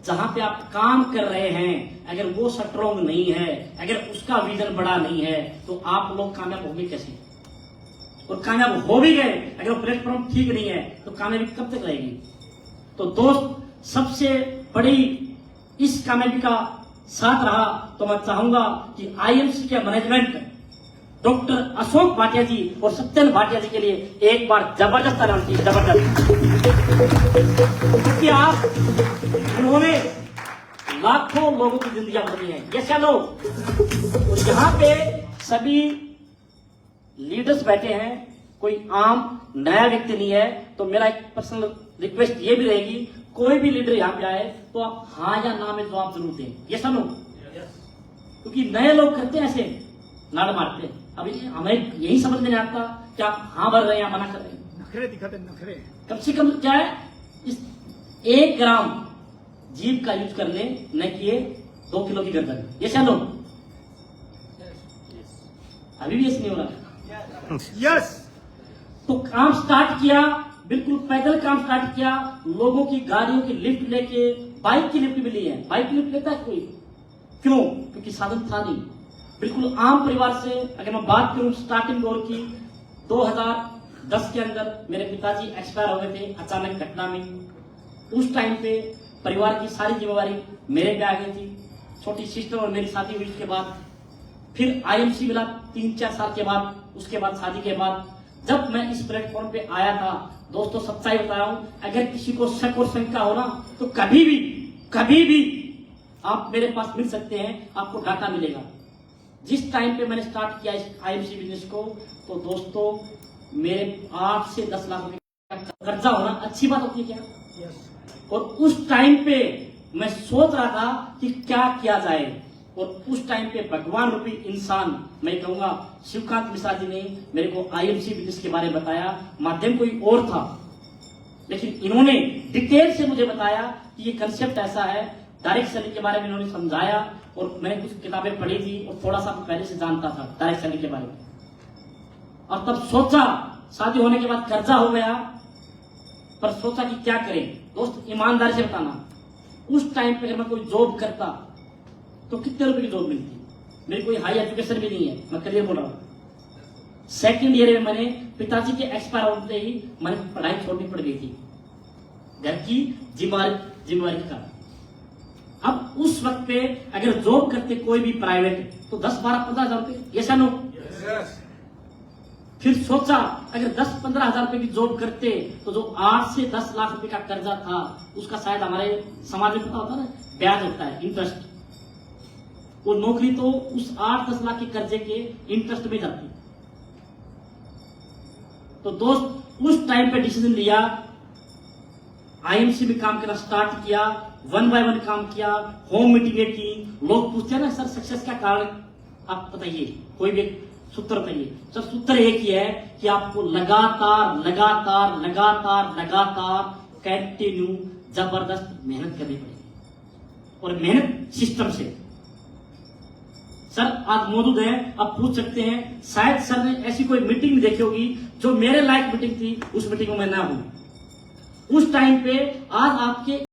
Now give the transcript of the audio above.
जहां पे आप काम कर रहे हैं, अगर वो स्ट्रॉन्ग नहीं है, अगर उसका विजन बड़ा नहीं है, तो आप लोग कामयाब होंगे कैसे? और कामयाब हो भी गए, अगर वो प्लेटफॉर्म ठीक नहीं है तो कामयाबी कब तक रहेगी? तो दोस्त, सबसे बड़ी इस कामयाबी का साथ रहा तो मैं चाहूंगा कि आईएमसी के मैनेजमेंट डॉक्टर अशोक भाटिया जी और सत्यन भाटिया जी के लिए एक बार जबरदस्त तालियां की, जबरदस्त। क्योंकि आप, उन्होंने लाखों लोगों की जिंदगी बदली है, ये क्या लोग। और यहाँ पे सभी लीडर्स बैठे हैं, कोई आम नया व्यक्ति नहीं है। तो मेरा एक पर्सनल रिक्वेस्ट ये भी रहेगी, कोई भी लीडर यहाँ पे आए तो आप हाँ या ना में जवाब जरूर दें, ये सब लोग। क्योंकि नए लोग करते हैं ऐसे, लाड़ मारते हैं। अभी हमें यही समझ में नहीं आता कि आप हाँ भर रहे हैं या मना कर रहे हैं। नखरे दिखाते, नखरे। कम से कम क्या है, इस 1 ग्राम जीभ का यूज कर ले, न किए 2 किलो की गर्दन, ये सब लोग। अभी भी ऐसे नहीं हो रहा। यस। तो काम स्टार्ट किया, बिल्कुल पैदल काम स्टार्ट किया, लोगों की गाड़ियों की लिफ्ट लेके, बाइक की लिफ्ट भी ली है। बाइक की लिफ्ट लेता है कोई? क्यों? क्योंकि साधन था नहीं। बिल्कुल आम परिवार से अगर मैं बात करूं स्टार्टिंग दौर की, 2010 के अंदर मेरे पिताजी एक्सपायर हो गए थे अचानक घटना में। उस टाइम पे परिवार की सारी जिम्मेवारी मेरे पे आ गई थी। छोटी सिस्टर और मेरी शादी हुई उसके बाद, फिर आईएमसी मिला 3-4 साल के बाद, उसके बाद शादी के बाद। जब मैं इस प्लेटफॉर्म पे आया था, दोस्तों सच्चाई बता रहा हूं, अगर किसी को शक और शंका हो ना तो कभी भी आप मेरे पास मिल सकते हैं, आपको डाटा मिलेगा। जिस टाइम पे मैंने स्टार्ट किया इस आईएमसी बिजनेस को, तो दोस्तों मेरे 8 से 10 लाख रुपए का कर्जा होना अच्छी बात होती है क्या? और उस टाइम पे मैं सोच रहा था कि क्या किया जाए, और उस टाइम पे भगवान रूपी इंसान, मैं कहूंगा शिवकांत मिश्रा जी ने मेरे को आईएमसी बिजनेस के बारे में बताया। माध्यम कोई और था, लेकिन इन्होंने डिटेल से मुझे बताया कि ये कंसेप्ट ऐसा है। डायरेक्ट सेलिंग के बारे में इन्होंने समझाया, और मैंने कुछ किताबें पढ़ी थी और थोड़ा सा पहले से जानता था डायरेक्ट सेलिंग के बारे में। और तब सोचा, शादी होने के बाद कर्जा हो गया, पर सोचा कि क्या करें। दोस्त, ईमानदारी से बताना, उस टाइम पे अगर मैं कोई जॉब करता तो कितने रुपए की जॉब मिलती? मेरी कोई हाई एजुकेशन भी नहीं है, मैं करियर बोल रहा हूं। सेकेंड ईयर में मैंने पिताजी के एक्सपायर होते ही मैंने पढ़ाई छोड़नी पड़ गई थी, घर की जिम्मेवारी का। अब उस वक्त पे अगर जॉब करते कोई भी प्राइवेट, तो 10-12-15 हजार रुपए, ऐसा नो। फिर सोचा अगर 10-15 हजार रुपए की जॉब करते तो जो 8 से 10 लाख रुपए का कर्जा था, उसका शायद हमारे समाज में पता होता ना, ब्याज होता है, इंटरेस्ट। वो नौकरी तो उस 8-10 लाख के कर्जे के इंटरेस्ट में जाती। तो दोस्त, उस टाइम पे डिसीजन लिया, आईएमसी में काम करना स्टार्ट किया, 1 बाय 1 काम किया, होम मीटिंगें की। लोग पूछते हैं ना सर सक्सेस का कारण आप बताइए, कोई भी सूत्र बताइए। सर सूत्र एक ही है कि आपको लगातार कंटिन्यू जबरदस्त मेहनत करनी पड़ेगी, और मेहनत सिस्टम से। सर आज मौजूद है, आप पूछ सकते हैं, शायद सर ने ऐसी कोई मीटिंग देखी होगी जो मेरे लायक मीटिंग थी, उस मीटिंग में मैं ना हूं। उस टाइम पे आज आपके